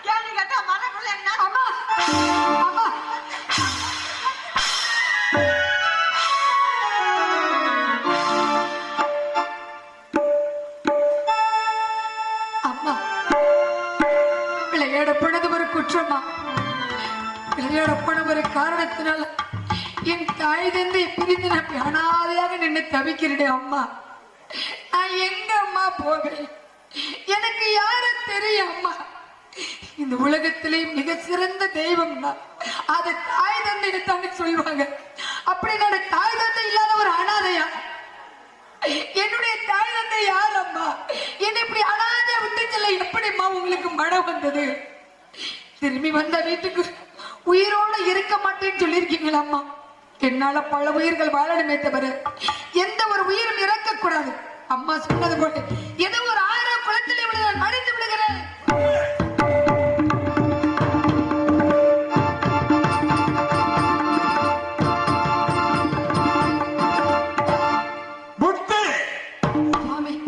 கேள்வி கேட்டா மரக்குள்ள என்ன அம்மா அம்மா விளையாடப்பனது ஒரு குற்றமா? விளையாடப்பன ஒரு காரணத்தினால என் தாய் தந்தை பிரிந்து நான் அனாதையாக நின்று தவிக்கிறேன். அம்மா நான் எங்க அம்மா போவேன்? எனக்கு யார தெரியும்? அம்மா இந்த உலகத்திலே மிக சிறந்த தெய்வம் தான், அது தாய் தந்தை தாங்க சொல்லுவாங்க. அப்படி நான் தாய் தந்தை இல்லாத ஒரு அனாதையா? என்னுடைய தாய் தந்தை யார் அம்மா? என்னை இப்படி அனாதையா விட்டு செல்ல எப்படிம்மா உங்களுக்கு மனம் வந்தது? திரும்பி வந்த வீட்டுக்கு உயிரோடு இருக்க மாட்டேன்னு சொல்லியிருக்கீங்களா அம்மா? என்னால பல உயிர்கள் வாழணுமே தவிர எந்த ஒரு உயிரும் இறக்க கூடாது. அம்மா சொன்னது போல ஏதோ ஒரு 1000 குளத்திலே நான் மடிந்து விடுகிறேன்.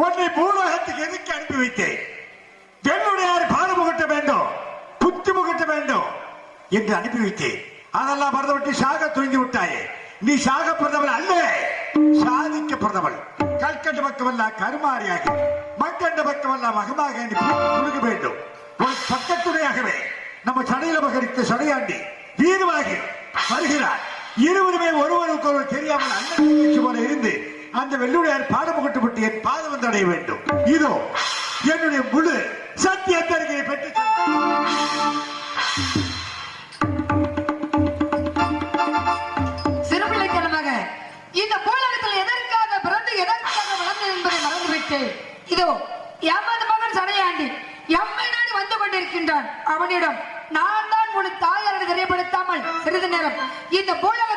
உன்னை பூலோகத்துக்கு எதுக்கு அனுப்பி வைத்தேன்? என்னுடைய பாடம் புகட்ட வேண்டும், புத்தி புகட்ட வேண்டும் என்று அனுப்பி வைத்தேன். அதெல்லாம் மறந்துவிட்டு சாக துணிந்து விட்டாயே. நீ சாக பிறந்தவள் அல்ல, சாதிக்க பிறந்தவள். கல்கண்ட பக்கமல்ல கருமாறியாக, மக்கண்ட பக்கமல்ல மகமாக கொடுக்க வேண்டும். ஒரு பக்கத்துணையாகவே நம்ம சடையில மகரித்த சடையாண்டி வீரமாகி வருகிறார். இருவருமே ஒருவருக்கு ஒருவர் தெரியாமல் அண்ணன் போல இருந்து அந்த வெள்ளுடையார் பாடம் புகட்டப்பட்டு என் பாதம் வந்து அடைய வேண்டும். இதோ என்னுடைய முழு சத்திய தருகையை பெற்று சிறுபிள்ளைத்தனமாக இந்த பூலகத்தில் எதற்காக பிறந்து எதற்காக வளர்ந்தது என்பதை மறந்துவிட்டேன். இதோ எமது மகன் சடையாண்டி எம்மை நாடி வந்து கொண்டிருக்கின்றான். அவனிடம் நான் தான் உன் தாயாரை தெரியப்படுத்தாமல் சிறிது நேரம் இந்த பூலக